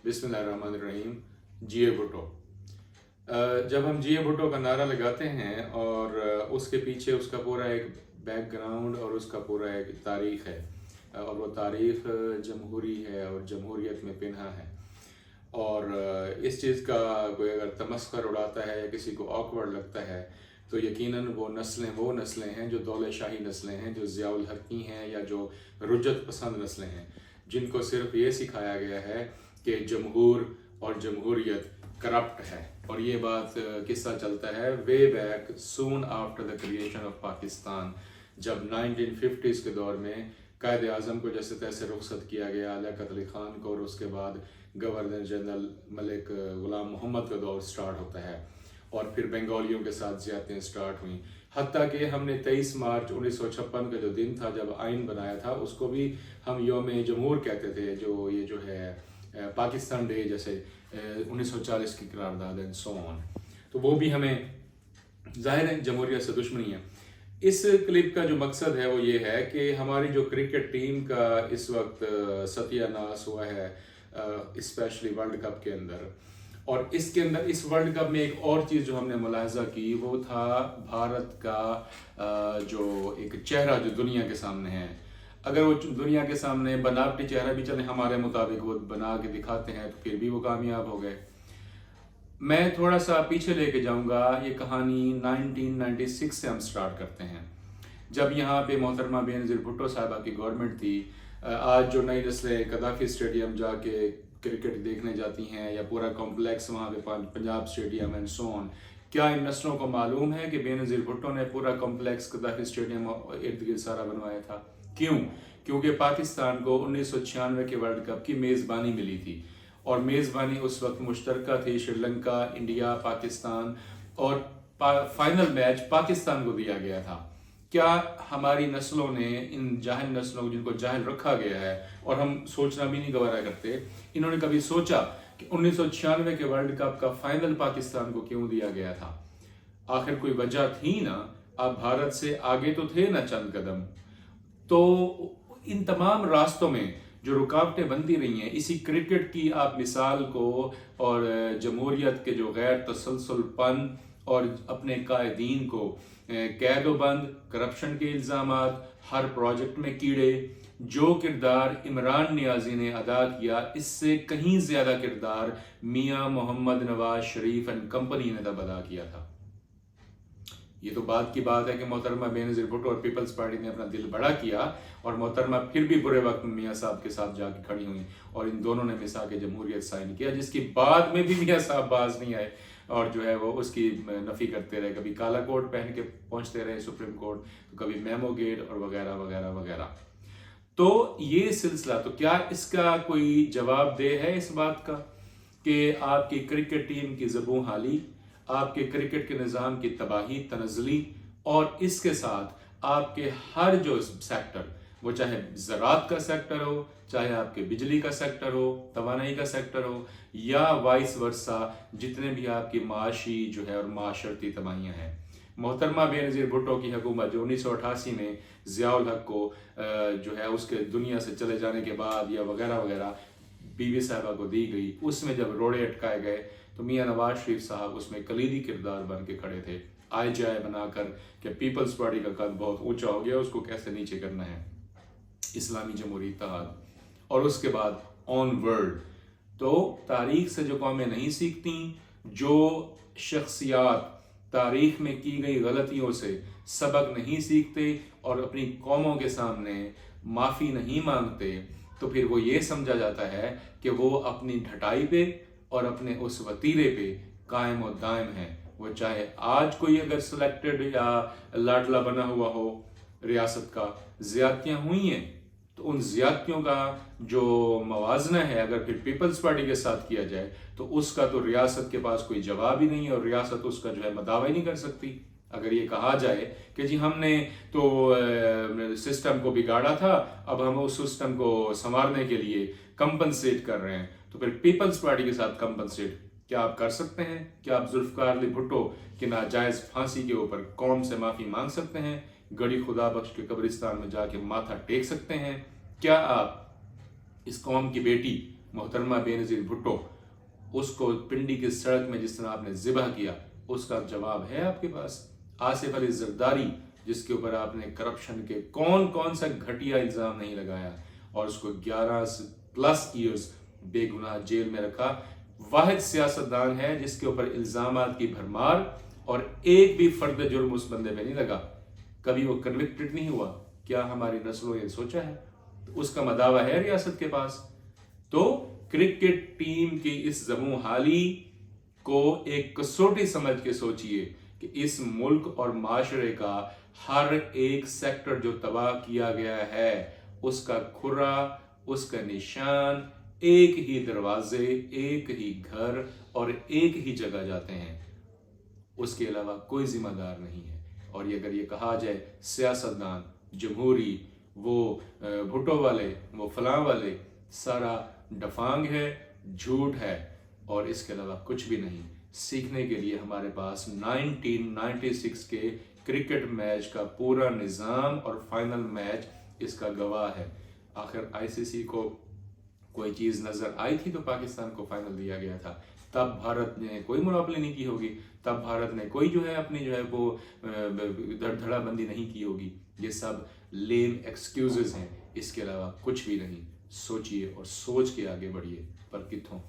बिस्मिल्लाहिर्रहमानिर्रहीम। जी ए भुट्टो। जब हम जी ए भुट्टो का नारा लगाते हैं और उसके पीछे उसका पूरा एक बैकग्राउंड और उसका पूरा एक तारीख़ है, और वो तारीख़ जमहूरी है और जमहूरियत में पिन्हा है। और इस चीज़ का कोई अगर तमस्खर उड़ाता है या किसी को ऑकवर्ड लगता है तो यकीनन वो नस्लें हैं जो दौले शाही नस्लें हैं, जो ज़ियाउल हक की हैं या जो रुजत पसंद नस्लें हैं, जिनको सिर्फ ये सिखाया गया है कि जमहूर और जमहूरियत करप्ट है। और ये बात किस्सा चलता है way back soon after the creation of Pakistan, जब 1950s के दौर में कायद आज़म को जैसे तैसे रुखसत किया गया, लियाकत अली ख़ान को, और उसके बाद गवर्नर जनरल मलिक ग़ुलाम मोहम्मद का दौर स्टार्ट होता है और फिर बंगालियों के साथ ज़्यादतियाँ स्टार्ट हुई। हत्ता कि हमने 23 मार्च 1956 का जो दिन था जब आइन बनाया था, उसको भी हम यौम जमहूर कहते थे, जो है पाकिस्तान डे, जैसे 1940 की करारदाद एंड सो ऑन। तो वो भी हमें ज़ाहिर है जमहूरियत से दुश्मनी है। इस क्लिप का जो मकसद है वो ये है कि हमारी जो क्रिकेट टीम का इस वक्त सत्यानाश हुआ है, स्पेशली वर्ल्ड कप के अंदर। और इसके अंदर इस वर्ल्ड कप में एक और चीज़ जो हमने मुलाहजा की वो था भारत का जो एक चेहरा जो दुनिया के सामने है। अगर वो दुनिया के सामने बनावटी चेहरा भी चले हमारे मुताबिक वो बना के दिखाते हैं तो फिर भी वो कामयाब हो गए। मैं थोड़ा सा पीछे लेके जाऊंगा, ये कहानी 1996 से हम स्टार्ट करते हैं, जब यहाँ पे मोहतरमा बेनज़ीर भुट्टो साहिबा की गवर्नमेंट थी। आज जो नई नस्लें कदाफी स्टेडियम जाके क्रिकेट देखने जाती हैं या पूरा कॉम्प्लेक्स वहाँ पे Punjab stadium and so on, क्या इन नस्लों को मालूम है कि बेनज़ीर भुट्टो ने पूरा कॉम्प्लेक्स कदाफी स्टेडियम इर्द गिर्द सारा बनवाया था? क्यों? क्योंकि पाकिस्तान को 1996 के वर्ल्ड कप की मेज़बानी मिली थी, और मेज़बानी उस वक्त मुश्तरका थी श्रीलंका, इंडिया, पाकिस्तान, और फाइनल मैच पाकिस्तान को दिया गया था। क्या हमारी नस्लों ने, इन जाहिल नस्लों जिनको जाहिल रखा गया है और हम सोचना भी नहीं गवारा करते, इन्होंने कभी सोचा कि 1996 के वर्ल्ड कप का फाइनल पाकिस्तान को क्यों दिया गया था? आखिर कोई वजह थी ना। आप भारत से आगे तो थे ना चंद कदम। तो इन तमाम रास्तों में जो रुकावटें बनती रही हैं, इसी क्रिकेट की आप मिसाल को और जमहूरियत के जो गैर तसलसलपन और अपने कायदीन को कैदोबंद, करप्शन के इल्ज़ामात, हर प्रोजेक्ट में कीड़े, जो किरदार इमरान नियाजी ने अदा किया, इससे कहीं ज़्यादा किरदार मियाँ मोहम्मद नवाज शरीफ एंड कंपनी ने तब अदा किया था। ये तो बात की बात है कि मोहतरमा बेनज़ीर भुट्टो और पीपल्स पार्टी ने अपना दिल बड़ा किया और मोहतरमा फिर भी बुरे वक्त में मियाँ साहब के साथ जाके खड़ी हुई और इन दोनों ने मिसाक जमहूरियत साइन किया, जिसकी बाद में भी मियाँ साहब बाज नहीं आए और जो है वो उसकी नफ़ी करते रहे। कभी काला कोट पहन के पहुंचते रहे सुप्रीम कोर्ट, तो कभी मेमो गेट और वगैरह वगैरह वगैरह। तो ये सिलसिला, तो क्या इसका कोई जवाब दे है इस बात का कि आपकी क्रिकेट टीम की ज़बूं हाली, आपके क्रिकेट के निज़ाम की तबाही, तनज़ली, और इसके साथ आपके हर जो सेक्टर, वो चाहे ज़राअत का सेक्टर हो, चाहे आपके बिजली का सेक्टर हो, तवानाई का सेक्टर हो, या वाइस वर्सा, जितने भी आपकी माशी जो है और माशरती तबाहियाँ हैं। मोहतरमा बेनज़ीर भुट्टो की हुकूमत जो 1988 में ज़ियाउल हक को जो है उसके दुनिया से चले जाने के बाद या वगैरह वगैरह बीबी साहिबा को दी गई, उसमें जब रोड़े अटकाए गए तो मियाँ नवाज शरीफ साहब उसमें कलीदी किरदार बन के खड़े थे, आय जाय बनाकर कि पीपल्स पार्टी का कद बहुत ऊंचा हो गया, उसको कैसे नीचे करना है, इस्लामी जमहूरी इत्तेहाद। और उसके बाद ऑन वर्ल्ड, तो तारीख से जो कौमें नहीं सीखती, जो शख्सियात तारीख में की गई गलतियों से सबक नहीं सीखते और अपनी कौमों के सामने माफ़ी नहीं मांगते, तो फिर वो ये समझा जाता है कि वो अपनी ढटाई पे और अपने उस वतीरे पे कायम और दायम है। वो चाहे आज कोई अगर सिलेक्टेड या लाडला बना हुआ हो, रियासत का ज़्यादतियाँ हुई हैं तो उन ज़्यादतियों का जो मवाजना है अगर फिर पीपल्स पार्टी के साथ किया जाए तो उसका तो रियासत के पास कोई जवाब ही नहीं है और रियासत उसका जो है मदावा ही नहीं कर सकती। अगर ये कहा जाए कि जी हमने तो सिस्टम को बिगाड़ा था, अब हम उस सिस्टम को संवारने के लिए कंपनसेट कर रहे हैं, तो फिर पीपल्स पार्टी के साथ कंपनसेट क्या आप कर सकते हैं? क्या आप जुल्फ़िकार अली भुट्टो की नाजायज़ फांसी के ऊपर कौम से माफ़ी मांग सकते हैं? गड़ी खुदा बख्श के कब्रिस्तान में जाके माथा टेक सकते हैं? क्या आप इस कौम की बेटी मोहतरमा बेनज़ीर भुट्टो, उसको पिंडी की सड़क में जिस तरह आपने ज़िबह किया, उसका जवाब है आपके पास? आसिफ अली जरदारी, जिसके ऊपर आपने करप्शन के कौन कौन सा घटिया इल्ज़ाम नहीं लगाया और उसको 11+ ईयर्स बेगुनाह जेल में रखा, वाहिद सियासतदान है जिसके ऊपर इल्ज़ामात की भरमार और एक भी फर्द जुर्म उस बंदे पे नहीं लगा, कभी वो कन्विक्टेड नहीं हुआ। क्या हमारी नस्लों ये सोचा है? तो उसका मदावा है रियासत के पास। तो क्रिकेट टीम की इस ज़बूं हाली को एक कसौटी समझ के सोचिए कि इस मुल्क और माशरे का हर एक सेक्टर जो तबाह किया गया है, उसका खुरा, उसका निशान एक ही दरवाजे, एक ही घर और एक ही जगह जाते हैं, उसके अलावा कोई जिम्मेदार नहीं है। और ये अगर ये कहा जाए सियासतदान, जमहूरी, वो भुट्टो वाले, वो फलां वाले, सारा डफांग है, झूठ है और इसके अलावा कुछ भी नहीं। सीखने के लिए हमारे पास 1996 के क्रिकेट मैच का पूरा निज़ाम और फाइनल मैच इसका गवाह है। आखिर आईसीसी को कोई चीज़ नज़र आई थी तो पाकिस्तान को फाइनल दिया गया था। तब भारत ने कोई मुनाफले नहीं की होगी, तब भारत ने कोई जो है अपनी जो है वो धड़ाबंदी नहीं की होगी। ये सब लेम एक्सक्यूजेस हैं, इसके अलावा कुछ भी नहीं। सोचिए और सोच के आगे बढ़िए, पर कित्थों।